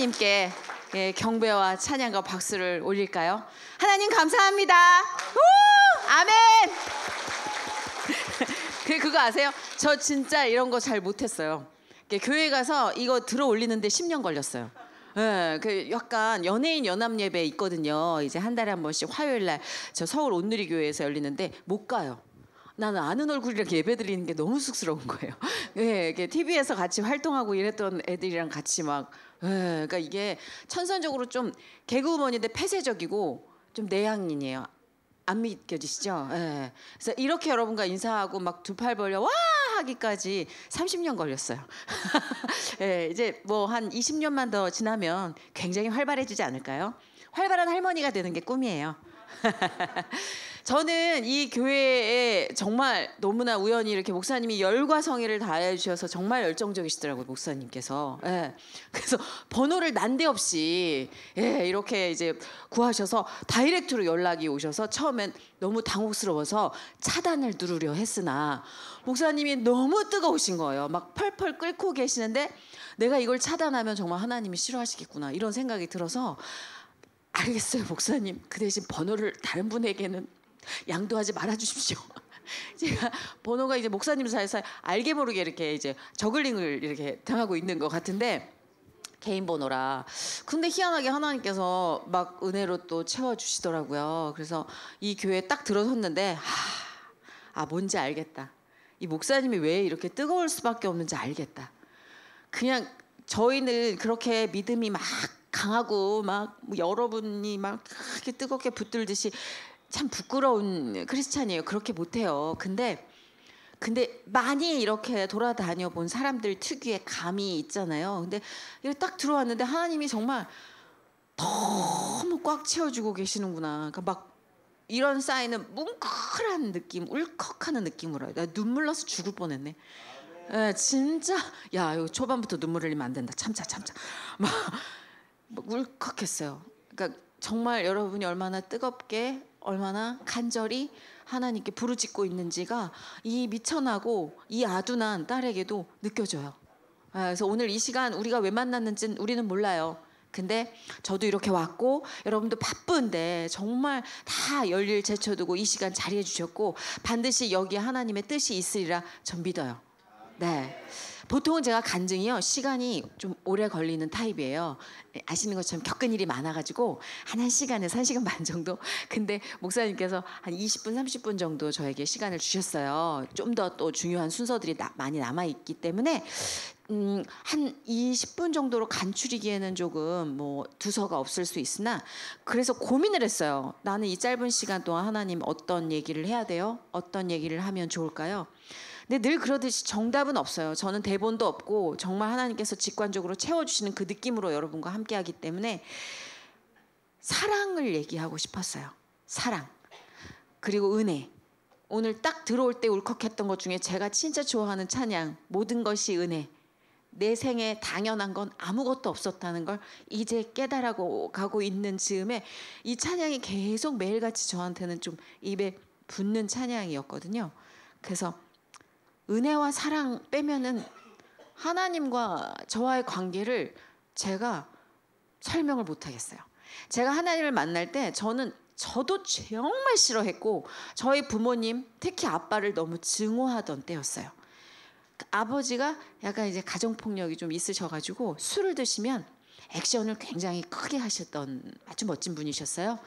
하나님께 경배와 찬양과 박수를 올릴까요? 하나님 감사합니다. 우! 아멘. 그거 아세요? 저 진짜 이런 거 잘 못했어요. 교회 가서 이거 들어 올리는데 10년 걸렸어요. 네, 그 약간 연예인 연합 예배 있거든요. 이제 한 달에 한 번씩 화요일 날 저 서울 온누리교회에서 열리는데 못 가요. 나는 아는 얼굴이랑 예배 드리는 게 너무 쑥스러운 거예요. 네, TV에서 같이 활동하고 이랬던 애들이랑 같이 막, 그러니까 이게 천선적으로 좀 개그우먼인데 폐쇄적이고 좀 내향인이에요. 안 믿겨지시죠? 네. 그래서 이렇게 여러분과 인사하고 막 두 팔 벌려 와 하기까지 30년 걸렸어요. 네, 이제 뭐 한 20년만 더 지나면 굉장히 활발해지지 않을까요? 활발한 할머니가 되는 게 꿈이에요. 저는 이 교회에 정말 너무나 우연히 이렇게 목사님이 열과 성의를 다해 주셔서 정말 열정적이시더라고요, 목사님께서. 예. 그래서 번호를 난데없이 이렇게 이제 구하셔서 다이렉트로 연락이 오셔서 처음엔 너무 당혹스러워서 차단을 누르려 했으나 목사님이 너무 뜨거우신 거예요. 막 펄펄 끓고 계시는데 내가 이걸 차단하면 정말 하나님이 싫어하시겠구나 이런 생각이 들어서 알겠어요, 목사님. 그 대신 번호를 다른 분에게는 양도하지 말아 주십시오. 제가 번호가 이제 목사님 사이에서 알게 모르게 이렇게 이제 저글링을 이렇게 당하고 있는 것 같은데 개인 번호라. 근데 희한하게 하나님께서 막 은혜로 또 채워 주시더라고요. 그래서 이 교회에 딱 들어섰는데 뭔지 알겠다. 이 목사님이 왜 이렇게 뜨거울 수밖에 없는지 알겠다. 그냥 저희는 그렇게 믿음이 막 강하고 막 여러분이 막 그렇게 뜨겁게 붙들듯이 참 부끄러운 크리스찬이에요. 그렇게 못해요. 근데 많이 이렇게 돌아다녀 본 사람들 특유의 감이 있잖아요. 근데 이렇게 딱 들어왔는데 하나님이 정말 너무 꽉 채워주고 계시는구나. 그러니까 막 이런 사인은 뭉클한 느낌, 울컥하는 느낌으로 해요. 나 눈물 나서 죽을 뻔했네. 진짜 야 이거 초반부터 눈물 흘리면 안 된다. 참자. 막 울컥했어요. 그러니까 정말 여러분이 얼마나 뜨겁게 얼마나 간절히 하나님께 부르짖고 있는지가 이 미천하고 이 아둔한 딸에게도 느껴져요. 그래서 오늘 이 시간 우리가 왜 만났는지는 우리는 몰라요. 근데 저도 이렇게 왔고 여러분도 바쁜데 정말 다 열일 제쳐두고 이 시간 자리해 주셨고 반드시 여기에 하나님의 뜻이 있으리라 전 믿어요. 네. 보통은 제가 간증이요 시간이 좀 오래 걸리는 타입이에요. 아시는 것처럼 겪은 일이 많아가지고 한 1시간에서 1시간 반 정도. 근데 목사님께서 한 20분 30분 정도 저에게 시간을 주셨어요. 좀 더 또 중요한 순서들이 많이 남아있기 때문에 한 20분 정도로 간추리기에는 조금 뭐 두서가 없을 수 있으나 그래서 고민을 했어요. 나는 이 짧은 시간 동안 하나님 어떤 얘기를 해야 돼요? 어떤 얘기를 하면 좋을까요? 근데 늘 그러듯이 정답은 없어요. 저는 대본도 없고 정말 하나님께서 직관적으로 채워주시는 그 느낌으로 여러분과 함께하기 때문에 사랑을 얘기하고 싶었어요. 사랑 그리고 은혜. 오늘 딱 들어올 때 울컥했던 것 중에 제가 진짜 좋아하는 찬양 모든 것이 은혜. 내 생에 당연한 건 아무것도 없었다는 걸 이제 깨달아가고 가고 있는 즈음에 이 찬양이 계속 매일같이 저한테는 좀 입에 붙는 찬양이었거든요. 그래서 은혜와 사랑 빼면은 하나님과 저와의 관계를 제가 설명을 못하겠어요. 제가 하나님을 만날 때 저도 정말 싫어했고 저희 부모님 특히 아빠를 너무 증오하던 때였어요. 아버지가 약간 이제 가정폭력이 좀 있으셔가지고 술을 드시면 액션을 굉장히 크게 하셨던 아주 멋진 분이셨어요.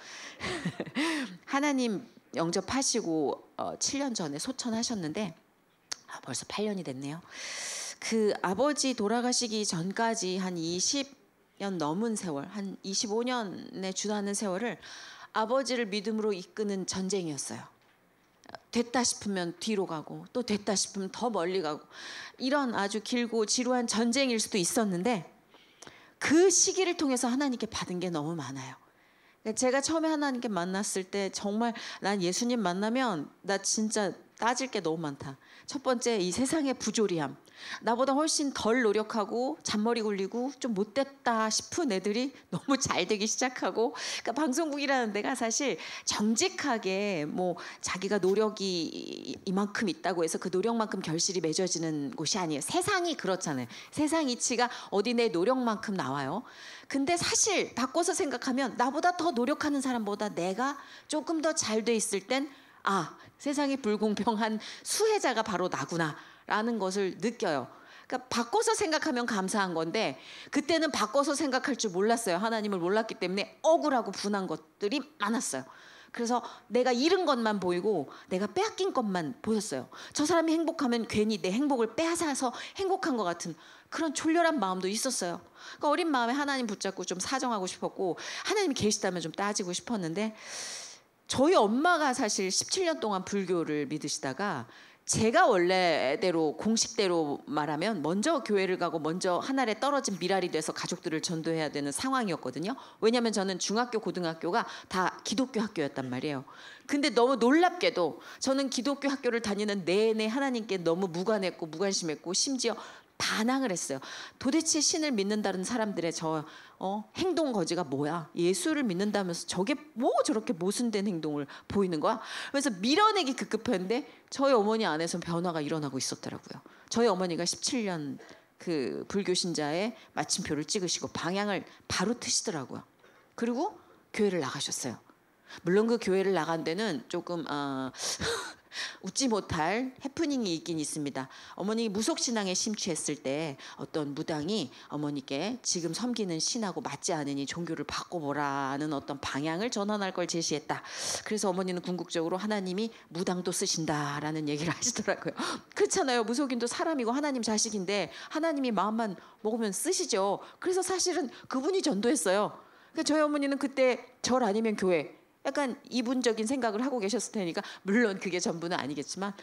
하나님 영접하시고 7년 전에 소천하셨는데 벌써 8년이 됐네요. 그 아버지 돌아가시기 전까지 한 20년 넘은 세월, 한 25년에 준하는 세월을 아버지를 믿음으로 이끄는 전쟁이었어요. 됐다 싶으면 뒤로 가고 또 됐다 싶으면 더 멀리 가고 이런 아주 길고 지루한 전쟁일 수도 있었는데 그 시기를 통해서 하나님께 받은 게 너무 많아요. 제가 처음에 하나님께 만났을 때 정말 난 예수님 만나면 나 진짜 따질 게 너무 많다. 첫 번째, 이 세상의 부조리함. 나보다 훨씬 덜 노력하고 잔머리 굴리고 좀 못됐다 싶은 애들이 너무 잘 되기 시작하고, 그러니까 방송국이라는 데가 사실 정직하게 뭐 자기가 노력이 이만큼 있다고 해서 그 노력만큼 결실이 맺어지는 곳이 아니에요. 세상이 그렇잖아요. 세상 이치가 어디 내 노력만큼 나와요. 근데 사실 바꿔서 생각하면 나보다 더 노력하는 사람보다 내가 조금 더 잘 돼 있을 땐 세상이 불공평한 수혜자가 바로 나구나라는 것을 느껴요. 그러니까 바꿔서 생각하면 감사한 건데 그때는 바꿔서 생각할 줄 몰랐어요. 하나님을 몰랐기 때문에 억울하고 분한 것들이 많았어요. 그래서 내가 잃은 것만 보이고 내가 빼앗긴 것만 보였어요. 저 사람이 행복하면 괜히 내 행복을 빼앗아서 행복한 것 같은 그런 졸렬한 마음도 있었어요. 그러니까 어린 마음에 하나님 붙잡고 좀 사정하고 싶었고, 하나님이 계시다면 좀 따지고 싶었는데, 저희 엄마가 사실 17년 동안 불교를 믿으시다가 제가 원래대로 공식대로 말하면 먼저 교회를 가고 먼저 하늘에 떨어진 미랄이 돼서 가족들을 전도해야 되는 상황이었거든요. 왜냐하면 저는 중학교, 고등학교가 다 기독교 학교였단 말이에요. 근데 너무 놀랍게도 저는 기독교 학교를 다니는 내내 하나님께 너무 무관했고 무관심했고 심지어 반항을 했어요. 도대체 신을 믿는다는 사람들의 저 행동 거지가 뭐야? 예수를 믿는다면서 저게 뭐 저렇게 모순된 행동을 보이는 거야? 그래서 밀어내기 급급했는데 저희 어머니 안에서 변화가 일어나고 있었더라고요. 저희 어머니가 17년 그 불교 신자의 마침표를 찍으시고 방향을 바로 트시더라고요. 그리고 교회를 나가셨어요. 물론 그 교회를 나간 데는 조금 웃지 못할 해프닝이 있긴 있습니다. 어머니 무속신앙에 심취했을 때 어떤 무당이 어머니께 지금 섬기는 신하고 맞지 않으니 종교를 바꿔보라는 어떤 방향을 전환할 걸 제시했다. 그래서 어머니는 궁극적으로 하나님이 무당도 쓰신다라는 얘기를 하시더라고요. 그렇잖아요. 무속인도 사람이고 하나님 자식인데 하나님이 마음만 먹으면 쓰시죠. 그래서 사실은 그분이 전도했어요. 그러니까 저희 어머니는 그때 절 아니면 교회, 약간 이분적인 생각을 하고 계셨을 테니까, 물론 그게 전부는 아니겠지만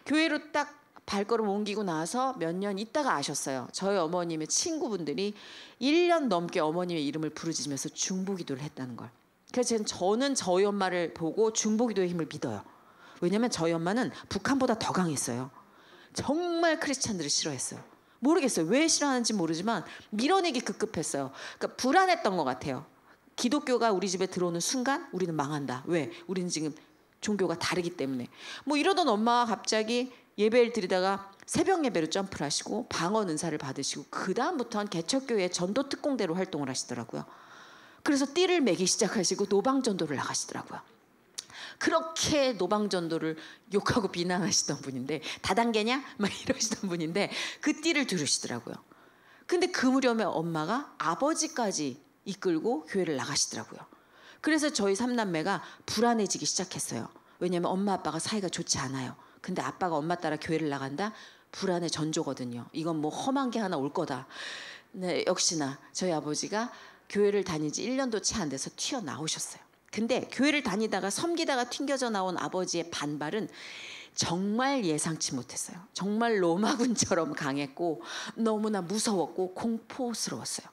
교회로 딱 발걸음 옮기고 나서 몇 년 있다가 아셨어요. 저희 어머님의 친구분들이 1년 넘게 어머님의 이름을 부르짖으면서 중보기도를 했다는 걸. 그래서 저는 저희 엄마를 보고 중보기도의 힘을 믿어요. 왜냐하면 저희 엄마는 북한보다 더 강했어요. 정말 크리스찬들을 싫어했어요. 모르겠어요. 왜 싫어하는지 모르지만 밀어내기 급급했어요. 그러니까 불안했던 것 같아요. 기독교가 우리 집에 들어오는 순간 우리는 망한다. 왜? 우리는 지금 종교가 다르기 때문에. 뭐 이러던 엄마가 갑자기 예배를 드리다가 새벽 예배로 점프를 하시고 방언 은사를 받으시고 그 다음부터는 개척교회 전도 특공대로 활동을 하시더라고요. 그래서 띠를 매기 시작하시고 노방전도를 나가시더라고요. 그렇게 노방전도를 욕하고 비난하시던 분인데, 다단계냐? 막 이러시던 분인데 그 띠를 두르시더라고요. 근데 그 무렵에 엄마가 아버지까지 이끌고 교회를 나가시더라고요. 그래서 저희 삼남매가 불안해지기 시작했어요. 왜냐하면 엄마 아빠가 사이가 좋지 않아요. 근데 아빠가 엄마 따라 교회를 나간다? 불안의 전조거든요. 이건 뭐 험한 게 하나 올 거다. 네, 역시나 저희 아버지가 교회를 다닌 지 1년도 채 안 돼서 튀어나오셨어요. 근데 교회를 다니다가 섬기다가 튕겨져 나온 아버지의 반발은 정말 예상치 못했어요. 정말 로마군처럼 강했고 너무나 무서웠고 공포스러웠어요.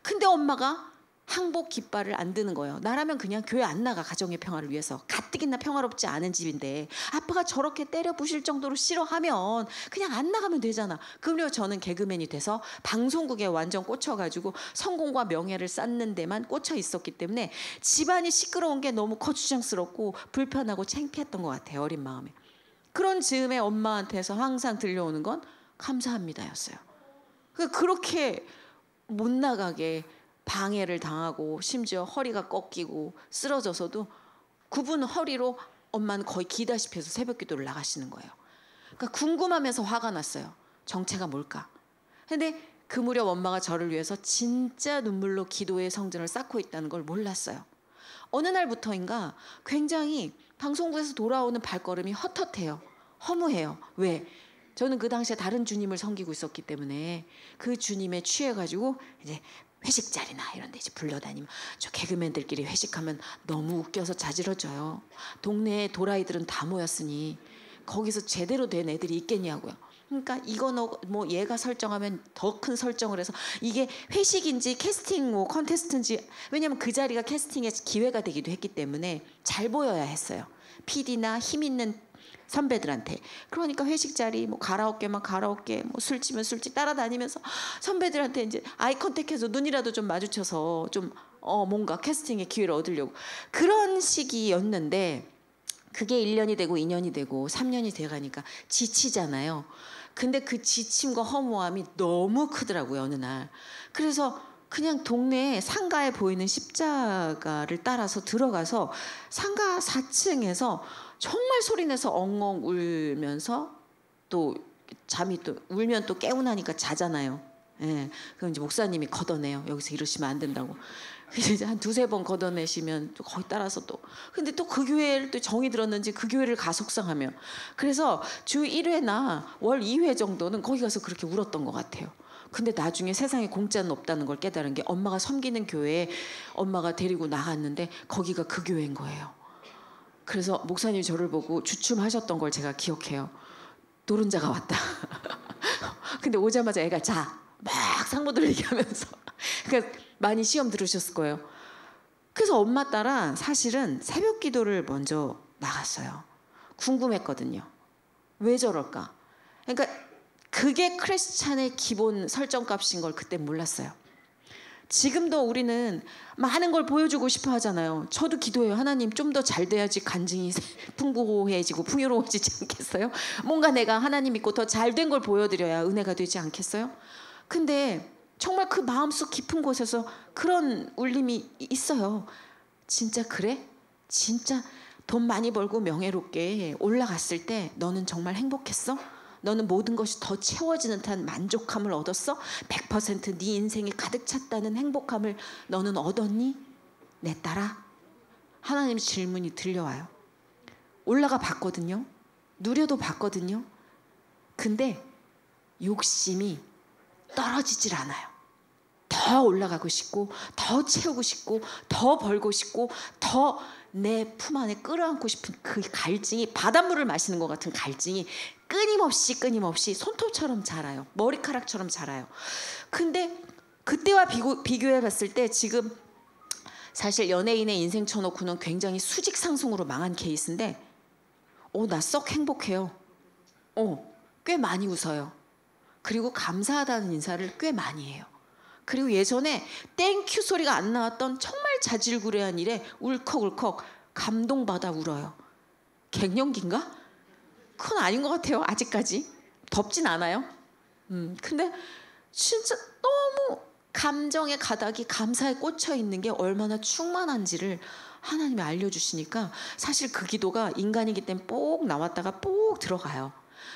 근데 엄마가 항복 깃발을 안 드는 거예요. 나라면 그냥 교회 안 나가. 가정의 평화를 위해서. 가뜩이나 평화롭지 않은 집인데 아빠가 저렇게 때려 부실 정도로 싫어하면 그냥 안 나가면 되잖아. 그리고 저는 개그맨이 돼서 방송국에 완전 꽂혀가지고 성공과 명예를 쌓는 데만 꽂혀 있었기 때문에 집안이 시끄러운 게 너무 거추장스럽고 불편하고 창피했던 것 같아요. 어린 마음에. 그런 즈음에 엄마한테서 항상 들려오는 건 감사합니다였어요. 그렇게 못 나가게 방해를 당하고 심지어 허리가 꺾이고 쓰러져서도 굽은 허리로 엄마는 거의 기다시피 해서 새벽 기도를 나가시는 거예요. 그러니까 궁금하면서 화가 났어요. 정체가 뭘까? 근데 그 무렵 엄마가 저를 위해서 진짜 눈물로 기도의 성전을 쌓고 있다는 걸 몰랐어요. 어느 날부터인가 굉장히 방송국에서 돌아오는 발걸음이 헛헛해요. 허무해요. 왜? 저는 그 당시에 다른 주님을 섬기고 있었기 때문에 그 주님에 취해가지고 이제 회식 자리나 이런 데 이제 불러다니면, 저 개그맨들끼리 회식하면 너무 웃겨서 자지러져요. 동네에 도라이들은 다 모였으니 거기서 제대로 된 애들이 있겠냐고요. 그러니까 이거 뭐 얘가 설정하면 더 큰 설정을 해서 이게 회식인지 캐스팅 뭐 컨테스트인지, 왜냐면 그 자리가 캐스팅의 기회가 되기도 했기 때문에 잘 보여야 했어요. PD나 힘 있는 선배들한테. 그러니까 회식 자리, 뭐 가라오케만 가라오케, 뭐 술집은 술집 따라다니면서 선배들한테 이제 아이 컨택해서 눈이라도 좀 마주쳐서 좀 뭔가 캐스팅의 기회를 얻으려고 그런 시기였는데, 그게 1년이 되고 2년이 되고 3년이 돼가니까 지치잖아요. 근데 그 지침과 허무함이 너무 크더라고요, 어느 날. 그래서 그냥 동네에 상가에 보이는 십자가를 따라서 들어가서 상가 4층에서 정말 소리내서 엉엉 울면서, 또 잠이 또 울면 또 개운하니까 자잖아요. 예, 그럼 이제 목사님이 걷어내요. 여기서 이러시면 안 된다고. 그래서 이제 한 2-3번 걷어내시면 또 거기 따라서 또, 근데 또 그 교회를 또 정이 들었는지 그 교회를 가 속상하며, 그래서 주 1회나 월 2회 정도는 거기 가서 그렇게 울었던 것 같아요. 근데 나중에 세상에 공짜는 없다는 걸 깨달은 게, 엄마가 섬기는 교회에 엄마가 데리고 나갔는데 거기가 그 교회인 거예요. 그래서 목사님이 저를 보고 주춤하셨던 걸 제가 기억해요. 노른자가 왔다. 근데 오자마자 애가 자, 막 상모들 얘기하면서 그러니까 많이 시험 들으셨을 거예요. 그래서 엄마 따라 사실은 새벽 기도를 먼저 나갔어요. 궁금했거든요. 왜 저럴까? 그러니까 그게 크리스찬의 기본 설정값인 걸 그때 몰랐어요. 지금도 우리는 많은 걸 보여주고 싶어 하잖아요. 저도 기도해요. 하나님 좀 더 잘 돼야지 간증이 풍부해지고 풍요로워지지 않겠어요? 뭔가 내가 하나님 믿고 더 잘 된 걸 보여드려야 은혜가 되지 않겠어요? 근데 정말 그 마음속 깊은 곳에서 그런 울림이 있어요. 진짜 그래? 진짜 돈 많이 벌고 명예롭게 올라갔을 때 너는 정말 행복했어? 너는 모든 것이 더 채워지는 듯한 만족함을 얻었어? 100% 네 인생이 가득 찼다는 행복함을 너는 얻었니? 내 딸아? 하나님 질문이 들려와요. 올라가 봤거든요. 누려도 봤거든요. 근데 욕심이 떨어지질 않아요. 더 올라가고 싶고, 더 채우고 싶고, 더 벌고 싶고, 더 내 품 안에 끌어안고 싶은 그 갈증이, 바닷물을 마시는 것 같은 갈증이 끊임없이 손톱처럼 자라요. 머리카락처럼 자라요. 근데 그때와 비교해 봤을 때 지금 사실 연예인의 인생 쳐놓고는 굉장히 수직 상승으로 망한 케이스인데, 나 썩 행복해요. 꽤 많이 웃어요. 그리고 감사하다는 인사를 꽤 많이 해요. 그리고 예전에 땡큐 소리가 안 나왔던 정말 자질구레한 일에 울컥울컥 감동받아 울어요. 갱년기인가? 그건 아닌 것 같아요. 아직까지 덥진 않아요. 근데 진짜 너무 감정의 가닥이 감사에 꽂혀 있는 게 얼마나 충만한지를 하나님이 알려주시니까, 사실 그 기도가 인간이기 때문에 뽁 나왔다가 뽁 들어가요.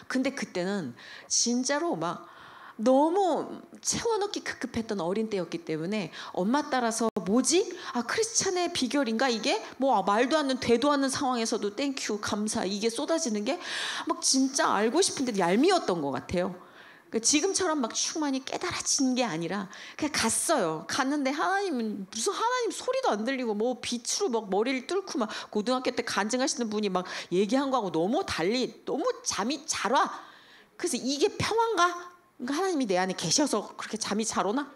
근데 그때는 진짜로 막 너무 채워넣기 급급했던 어린 때였기 때문에 엄마 따라서 뭐지? 크리스찬의 비결인가 이게? 뭐 말도 않는 되도 않는 상황에서도 땡큐 감사 이게 쏟아지는 게 막 진짜 알고 싶은데 얄미웠던 것 같아요. 그러니까 지금처럼 막 충만히 깨달아진 게 아니라 그냥 갔어요. 갔는데 하나님은 무슨 하나님 소리도 안 들리고 뭐 빛으로 막 머리를 뚫고 막 고등학교 때 간증하시는 분이 막 얘기한 거하고 너무 달리 너무 잠이 잘 와. 그래서 이게 평안가? 그러니까 하나님이 내 안에 계셔서 그렇게 잠이 잘 오나?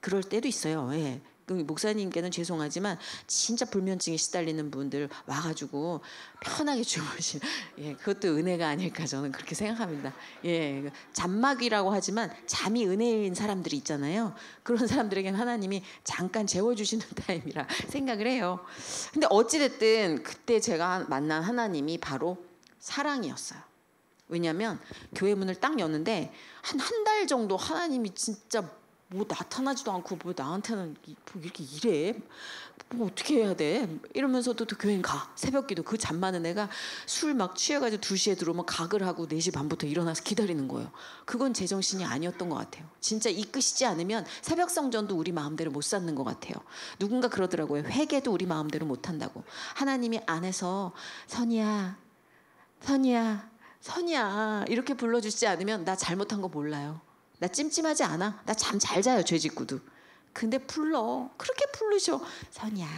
그럴 때도 있어요. 예. 목사님께는 죄송하지만 진짜 불면증에 시달리는 분들 와가지고 편하게 주무시는, 그것도 은혜가 아닐까 저는 그렇게 생각합니다. 잠막이라고 하지만 잠이 은혜인 사람들이 있잖아요. 그런 사람들에게는 하나님이 잠깐 재워주시는 타임이라 생각을 해요. 근데 어찌됐든 그때 제가 만난 하나님이 바로 사랑이었어요. 왜냐하면 교회 문을 딱 여는데 한 달 정도 하나님이 진짜 뭐 나타나지도 않고 뭐 나한테는 뭐 이렇게 이래 뭐 어떻게 해야 돼 이러면서도 또 교회 가 새벽기도 그 잠 많은 애가 술 막 취해가지고 2시에 들어오면 각을 하고 4시 반부터 일어나서 기다리는 거예요. 그건 제정신이 아니었던 것 같아요. 진짜 이끄시지 않으면 새벽 성전도 우리 마음대로 못 쌓는 것 같아요. 누군가 그러더라고요. 회개도 우리 마음대로 못 한다고. 하나님이 안에서 선이야 이렇게 불러주시지 않으면 나 잘못한 거 몰라요. 나 찜찜하지 않아. 나 잠 잘 자요. 죄 짓고도. 근데 그렇게 부르셔. 선이야.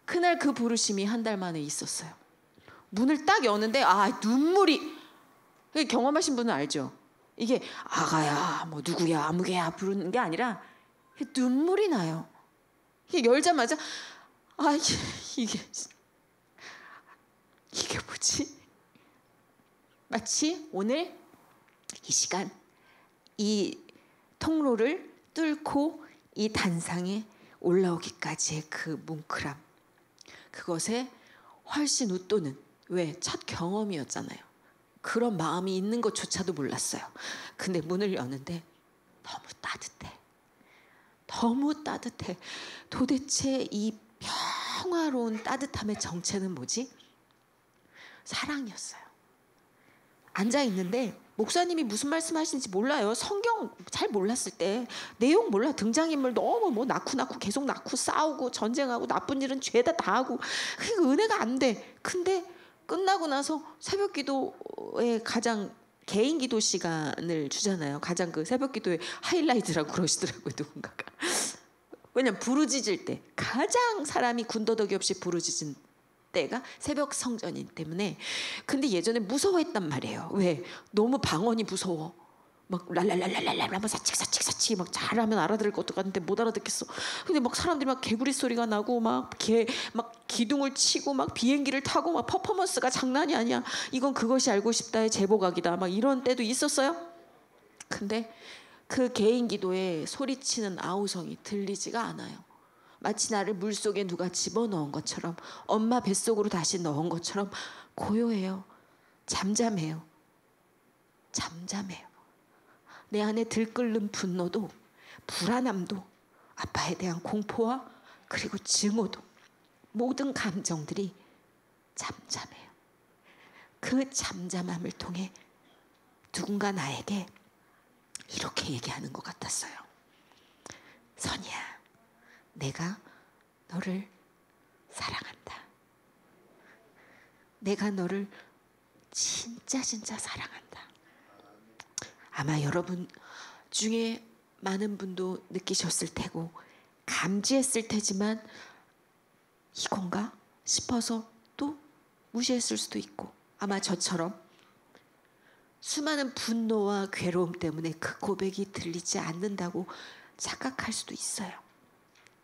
그날 그 부르심이 한 달 만에 있었어요. 문을 딱 여는데 눈물이, 경험하신 분은 알죠. 이게 아가야 뭐 누구야 아무개야 부르는 게 아니라 눈물이 나요. 이게 열자마자 이게 마치 오늘 이 시간 이 통로를 뚫고 이 단상에 올라오기까지의 그 뭉클함, 그것에 훨씬 웃도는, 왜? 첫 경험이었잖아요. 그런 마음이 있는 것조차도 몰랐어요. 근데 문을 여는데 너무 따뜻해. 너무 따뜻해. 도대체 이 평화로운 따뜻함의 정체는 뭐지? 사랑이었어요. 앉아 있는데 목사님이 무슨 말씀하시는지 몰라요. 성경 잘 몰랐을 때 내용 몰라. 등장인물 너무 뭐 낳고 계속 낳고 싸우고 전쟁하고 나쁜 일은 죄다 다 하고, 그 은혜가 안 돼. 근데 끝나고 나서 새벽 기도에 가장 개인 기도 시간을 주잖아요. 가장 그 새벽 기도의 하이라이트라고 그러시더라고요, 누군가가. 왜냐면 부르짖을 때 가장 사람이 군더더기 없이 부르짖은 때가 새벽 성전이기 때문에. 근데 예전에 무서워했단 말이에요. 왜? 너무 방언이 무서워. 막 랄랄랄랄랄랄 막 사칙 막 잘하면 알아들을 것도 같은데 못 알아듣겠어. 근데 막 사람들이 막 개구리 소리가 나고 막 기둥을 치고 막 비행기를 타고 막 퍼포먼스가 장난이 아니야. 이건 그것이 알고 싶다의 제보각이다. 막 이런 때도 있었어요. 근데 그 개인 기도에 소리치는 아우성이 들리지가 않아요. 마치 나를 물속에 누가 집어넣은 것처럼, 엄마 뱃속으로 다시 넣은 것처럼 고요해요. 잠잠해요. 잠잠해요. 내 안에 들끓는 분노도 불안함도 아빠에 대한 공포와 그리고 증오도, 모든 감정들이 잠잠해요. 그 잠잠함을 통해 누군가 나에게 이렇게 얘기하는 것 같았어요. 선이야, 내가 너를 사랑한다. 내가 너를 진짜 사랑한다. 아마 여러분 중에 많은 분도 느끼셨을 테고 감지했을 테지만 이건가 싶어서 또 무시했을 수도 있고, 아마 저처럼 수많은 분노와 괴로움 때문에 그 고백이 들리지 않는다고 착각할 수도 있어요.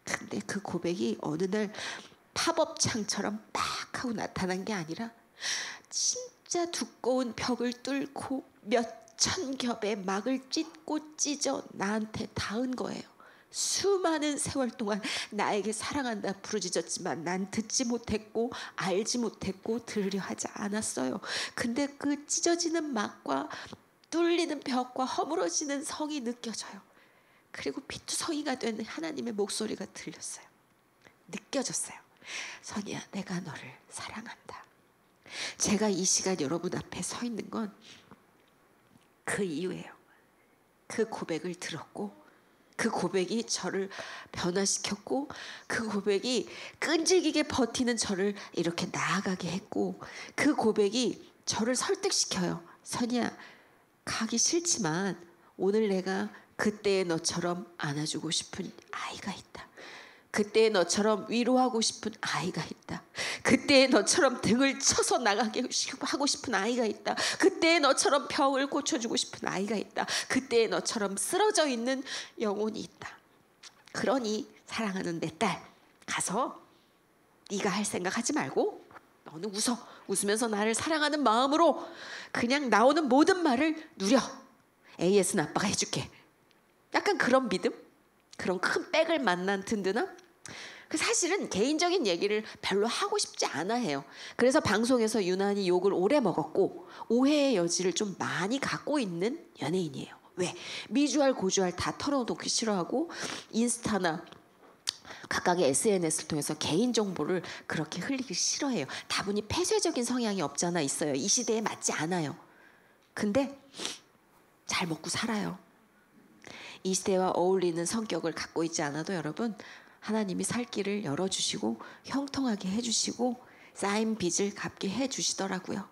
근데 그 고백이 어느 날 팝업창처럼 팍 하고 나타난 게 아니라 진짜 두꺼운 벽을 뚫고 몇천 겹의 막을 찢고 찢어 나한테 닿은 거예요. 수많은 세월 동안 나에게 사랑한다 부르짖었지만 난 듣지 못했고 알지 못했고 들으려 하지 않았어요. 근데 그 찢어지는 막과 뚫리는 벽과 허물어지는 성이 느껴져요. 그리고 피투성이가 된 하나님의 목소리가 들렸어요. 느껴졌어요. 선이야, 내가 너를 사랑한다. 제가 이 시간 여러분 앞에 서 있는 건 그 이유예요. 그 고백을 들었고, 그 고백이 저를 변화시켰고, 그 고백이 끈질기게 버티는 저를 이렇게 나아가게 했고, 그 고백이 저를 설득시켜요. 선이야, 가기 싫지만 오늘 내가 그때의 너처럼 안아주고 싶은 아이가 있다. 그때의 너처럼 위로하고 싶은 아이가 있다. 그때의 너처럼 등을 쳐서 나가게 하고 싶은 아이가 있다. 그때의 너처럼 병을 고쳐주고 싶은 아이가 있다. 그때의 너처럼 쓰러져 있는 영혼이 있다. 그러니 사랑하는 내 딸, 가서 네가 할 생각하지 말고 너는 웃으면서 나를 사랑하는 마음으로 그냥 나오는 모든 말을 누려. AS는 아빠가 해줄게. 약간 그런 믿음? 그런 큰 백을 만난 든든함? 사실은 개인적인 얘기를 별로 하고 싶지 않아 해요. 그래서 방송에서 유난히 욕을 오래 먹었고 오해의 여지를 좀 많이 갖고 있는 연예인이에요. 왜? 미주알 고주알 다 털어놓기 싫어하고 인스타나 각각의 SNS를 통해서 개인정보를 그렇게 흘리기 싫어해요. 다분히 폐쇄적인 성향이 없잖아 있어요. 이 시대에 맞지 않아요. 근데 잘 먹고 살아요. 이 시대와 어울리는 성격을 갖고 있지 않아도 여러분, 하나님이 살 길을 열어주시고 형통하게 해주시고 쌓인 빚을 갚게 해주시더라고요.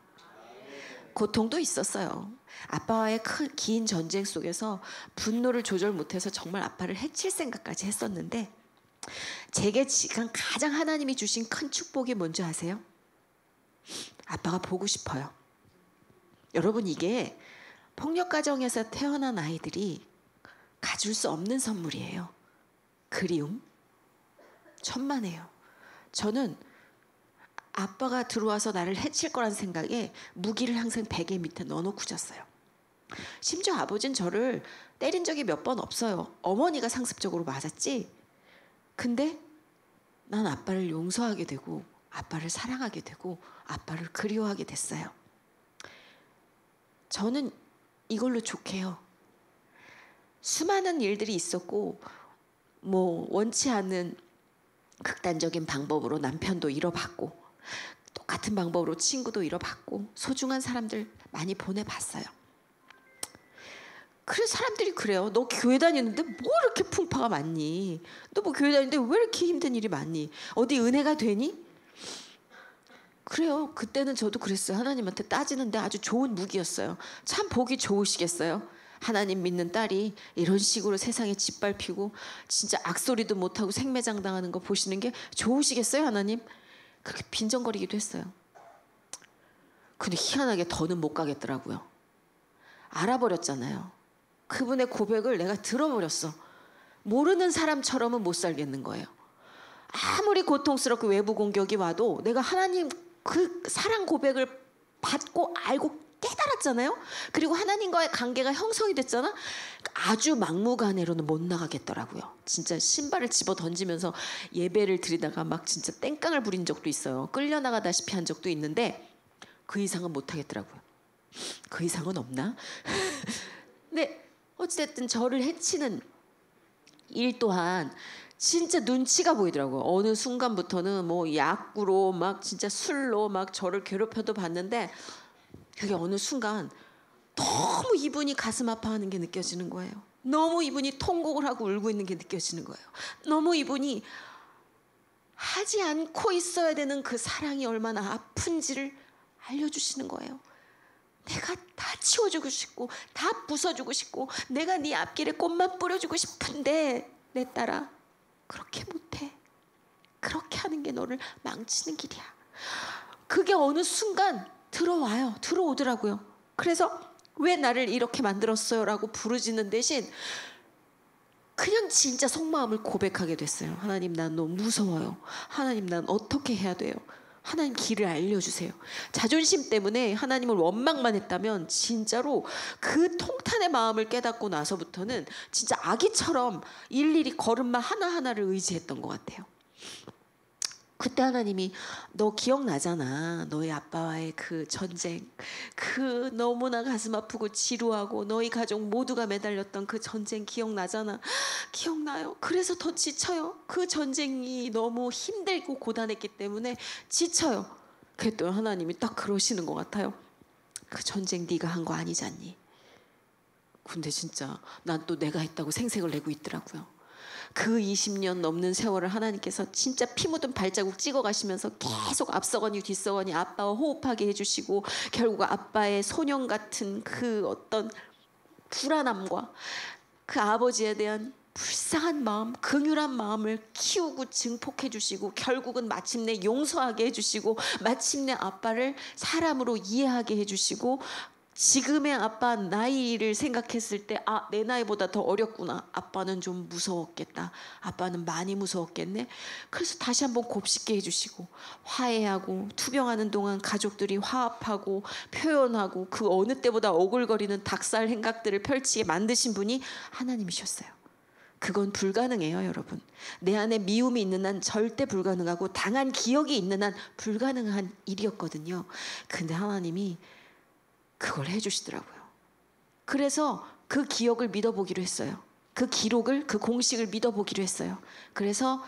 고통도 있었어요. 아빠와의 긴 전쟁 속에서 분노를 조절 못해서 정말 아빠를 해칠 생각까지 했었는데, 제게 지금 가장 하나님이 주신 큰 축복이 뭔지 아세요? 아빠가 보고 싶어요. 여러분, 이게 폭력 가정에서 태어난 아이들이 가질 수 없는 선물이에요. 그리움, 천만에요. 저는 아빠가 들어와서 나를 해칠 거란 생각에 무기를 항상 베개 밑에 넣어놓고 잤어요. 심지어 아버지는 저를 때린 적이 몇 번 없어요. 어머니가 상습적으로 맞았지. 근데 난 아빠를 용서하게 되고 아빠를 사랑하게 되고 아빠를 그리워하게 됐어요. 저는 이걸로 좋게요. 수많은 일들이 있었고 원치 않는 극단적인 방법으로 남편도 잃어봤고 똑같은 방법으로 친구도 잃어봤고 소중한 사람들 많이 보내봤어요. 그래서 사람들이 그래요. 너 교회 다니는데 뭐 이렇게 풍파가 많니? 너 뭐 교회 다니는데 왜 이렇게 힘든 일이 많니? 어디 은혜가 되니? 그래요. 그때는 저도 그랬어요. 하나님한테 따지는데 아주 좋은 무기였어요. 참 보기 좋으시겠어요. 하나님 믿는 딸이 이런 식으로 세상에 짓밟히고 진짜 악소리도 못하고 생매장당하는 거 보시는 게 좋으시겠어요, 하나님? 그렇게 빈정거리기도 했어요. 근데 희한하게 더는 못 가겠더라고요. 알아버렸잖아요. 그분의 고백을 내가 들어버렸어. 모르는 사람처럼은 못 살겠는 거예요. 아무리 고통스럽고 외부 공격이 와도 내가 하나님 그 사랑 고백을 받고 알고 깨달았잖아요. 그리고 하나님과의 관계가 형성이 됐잖아. 아주 막무가내로는 못 나가겠더라고요. 진짜 신발을 집어 던지면서 예배를 드리다가 막 진짜 땡깡을 부린 적도 있어요. 끌려나가다시피 한 적도 있는데 그 이상은 못 하겠더라고요. 그 이상은 없나? 근데 어찌됐든 저를 해치는 일 또한 진짜 눈치가 보이더라고요. 어느 순간부터는 약구로 막 진짜 술로 막 저를 괴롭혀도 봤는데 그게 어느 순간 너무 이분이 가슴 아파하는 게 느껴지는 거예요. 너무 이분이 통곡을 하고 울고 있는 게 느껴지는 거예요. 너무 이분이 하지 않고 있어야 되는 그 사랑이 얼마나 아픈지를 알려주시는 거예요. 내가 다 치워주고 싶고 다 부숴주고 싶고 내가 네 앞길에 꽃만 뿌려주고 싶은데 내 딸아 그렇게 못해. 그렇게 하는 게 너를 망치는 길이야. 그게 어느 순간 들어오더라고요. 그래서 왜 나를 이렇게 만들었어요? 라고 부르짖는 대신 그냥 진짜 속마음을 고백하게 됐어요. 하나님 난 너무 무서워요. 하나님 난 어떻게 해야 돼요? 하나님 길을 알려주세요. 자존심 때문에 하나님을 원망만 했다면 진짜로 그 통탄의 마음을 깨닫고 나서부터는 진짜 아기처럼 일일이 걸음마 하나하나를 의지했던 것 같아요. 그때 하나님이 너 기억나잖아. 너희 아빠와의 그 전쟁. 그 너무나 가슴 아프고 지루하고 너희 가족 모두가 매달렸던 그 전쟁 기억나잖아. 기억나요. 그래서 더 지쳐요. 그 전쟁이 너무 힘들고 고단했기 때문에 지쳐요. 그랬더니 하나님이 딱 그러시는 것 같아요. 그 전쟁 네가 한 거 아니잖니. 근데 진짜 난 또 내가 했다고 생색을 내고 있더라고요. 그 20년 넘는 세월을 하나님께서 진짜 피 묻은 발자국 찍어 가시면서 계속 앞서거니 뒤서거니 아빠와 호흡하게 해주시고 결국 아빠의 소년 같은 그 어떤 불안함과 그 아버지에 대한 불쌍한 마음, 긍휼한 마음을 키우고 증폭해 주시고 결국은 마침내 용서하게 해주시고 마침내 아빠를 사람으로 이해하게 해주시고 지금의 아빠 나이를 생각했을 때 내 나이보다 더 어렸구나. 아빠는 좀 무서웠겠다. 아빠는 많이 무서웠겠네. 그래서 다시 한번 곱씹게 해주시고 화해하고 투병하는 동안 가족들이 화합하고 표현하고 그 어느 때보다 오글거리는 닭살 행각들을 펼치게 만드신 분이 하나님이셨어요. 그건 불가능해요, 여러분. 내 안에 미움이 있는 한 절대 불가능하고 당한 기억이 있는 한 불가능한 일이었거든요. 근데 하나님이 그걸 해주시더라고요. 그래서 그 기억을 믿어보기로 했어요. 그 기록을, 그 공식을 믿어보기로 했어요. 그래서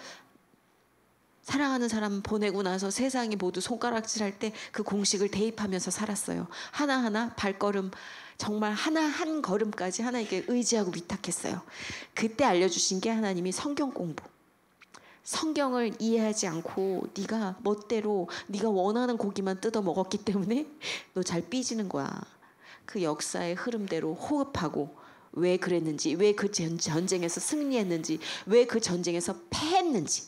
사랑하는 사람 보내고 나서 세상이 모두 손가락질할 때 그 공식을 대입하면서 살았어요. 하나하나 발걸음, 정말 하나 한 걸음까지 하나님께 의지하고 위탁했어요. 그때 알려주신 게 하나님이 성경 공부. 성경을 이해하지 않고 네가 멋대로 네가 원하는 고기만 뜯어 먹었기 때문에 너 잘 삐지는 거야. 그 역사의 흐름대로 호흡하고 왜 그랬는지, 왜 그 전쟁에서 승리했는지, 왜 그 전쟁에서 패했는지.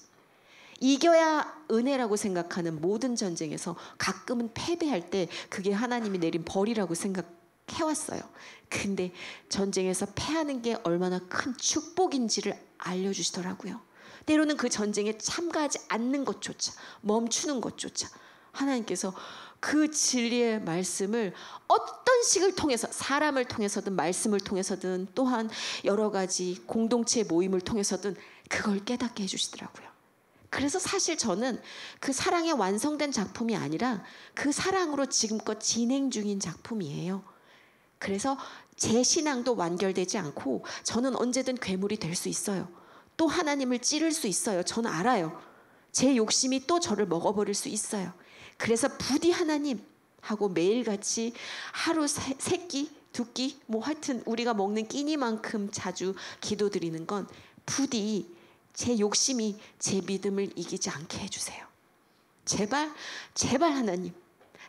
이겨야 은혜라고 생각하는 모든 전쟁에서 가끔은 패배할 때 그게 하나님이 내린 벌이라고 생각해왔어요. 근데 전쟁에서 패하는 게 얼마나 큰 축복인지를 알려주시더라고요. 때로는 그 전쟁에 참가하지 않는 것조차, 멈추는 것조차 하나님께서 그 진리의 말씀을 어떤 식을 통해서, 사람을 통해서든 말씀을 통해서든 또한 여러 가지 공동체 모임을 통해서든 그걸 깨닫게 해주시더라고요. 그래서 사실 저는 그 사랑의 완성된 작품이 아니라 그 사랑으로 지금껏 진행 중인 작품이에요. 그래서 제 신앙도 완결되지 않고 저는 언제든 괴물이 될 수 있어요. 또 하나님을 찌를 수 있어요. 저는 알아요. 제 욕심이 또 저를 먹어버릴 수 있어요. 그래서 부디 하나님 하고 매일같이 하루 세 끼, 두 끼, 뭐 하여튼 우리가 먹는 끼니만큼 자주 기도드리는 건 부디 제 욕심이 제 믿음을 이기지 않게 해주세요. 제발, 제발 하나님.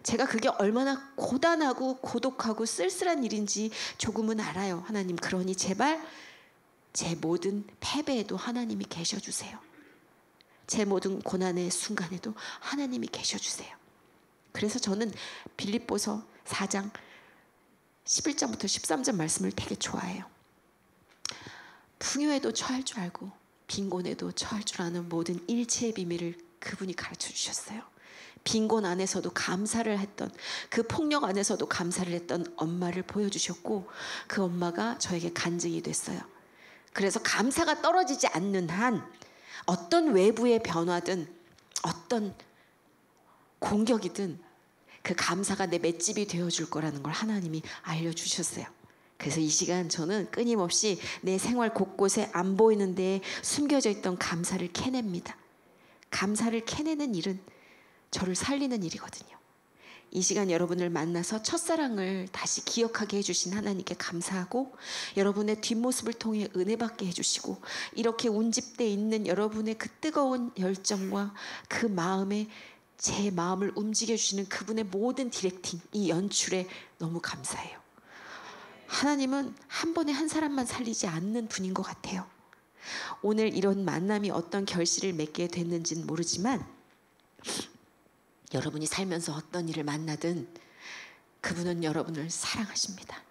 제가 그게 얼마나 고단하고 고독하고 쓸쓸한 일인지 조금은 알아요. 하나님, 그러니 제발 제 모든 패배에도 하나님이 계셔주세요. 제 모든 고난의 순간에도 하나님이 계셔주세요. 그래서 저는 빌립보서 4장 11장부터 13절 말씀을 되게 좋아해요. 풍요에도 처할 줄 알고 빈곤에도 처할 줄 아는 모든 일체의 비밀을 그분이 가르쳐 주셨어요. 빈곤 안에서도 감사를 했던, 그 폭력 안에서도 감사를 했던 엄마를 보여주셨고 그 엄마가 저에게 간증이 됐어요. 그래서 감사가 떨어지지 않는 한 어떤 외부의 변화든 어떤 공격이든 그 감사가 내 맷집이 되어줄 거라는 걸 하나님이 알려주셨어요. 그래서 이 시간 저는 끊임없이 내 생활 곳곳에 안 보이는 데에 숨겨져 있던 감사를 캐냅니다. 감사를 캐내는 일은 저를 살리는 일이거든요. 이 시간 여러분을 만나서 첫사랑을 다시 기억하게 해주신 하나님께 감사하고 여러분의 뒷모습을 통해 은혜 받게 해주시고 이렇게 운집돼 있는 여러분의 그 뜨거운 열정과 그 마음에 제 마음을 움직여주시는 그분의 모든 디렉팅, 이 연출에 너무 감사해요. 하나님은 한 번에 한 사람만 살리지 않는 분인 것 같아요. 오늘 이런 만남이 어떤 결실을 맺게 됐는지는 모르지만 여러분이 살면서 어떤 일을 만나든 그분은 여러분을 사랑하십니다.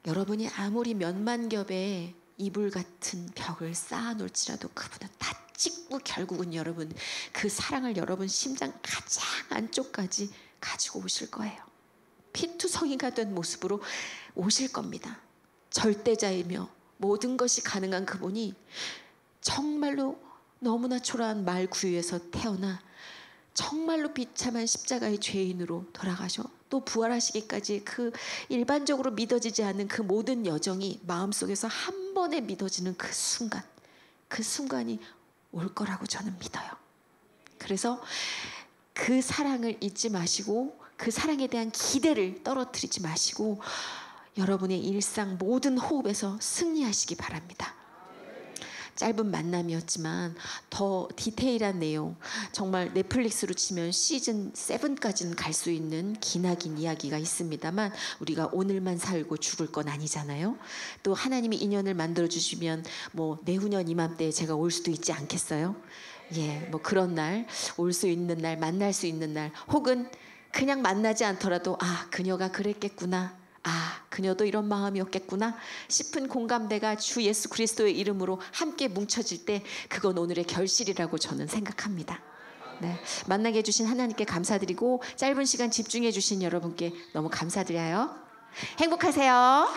여러분이 아무리 몇만 겹의 이불 같은 벽을 쌓아놓을지라도 그분은 다 찍고 결국은 여러분 그 사랑을 여러분 심장 가장 안쪽까지 가지고 오실 거예요. 피투성이가 된 모습으로 오실 겁니다. 절대자이며 모든 것이 가능한 그분이 정말로 너무나 초라한 말 구유에서 태어나 정말로 비참한 십자가의 죄인으로 돌아가셔 또 부활하시기까지 그 일반적으로 믿어지지 않는 그 모든 여정이 마음속에서 한 번에 믿어지는 그 순간이 올 거라고 저는 믿어요. 그래서 그 사랑을 잊지 마시고 그 사랑에 대한 기대를 떨어뜨리지 마시고 여러분의 일상 모든 호흡에서 승리하시기 바랍니다. 짧은 만남이었지만 더 디테일한 내용, 정말 넷플릭스로 치면 시즌 7까지는 갈 수 있는 기나긴 이야기가 있습니다만 우리가 오늘만 살고 죽을 건 아니잖아요. 또 하나님이 인연을 만들어 주시면 뭐 내후년 이맘때에 제가 올 수도 있지 않겠어요? 예, 뭐 그런 날, 올 수 있는 날, 만날 수 있는 날, 혹은 그냥 만나지 않더라도 아, 그녀가 그랬겠구나. 아, 그녀도 이런 마음이었겠구나 싶은 공감대가 주 예수 그리스도의 이름으로 함께 뭉쳐질 때 그건 오늘의 결실이라고 저는 생각합니다. 네, 만나게 해주신 하나님께 감사드리고 짧은 시간 집중해 주신 여러분께 너무 감사드려요. 행복하세요.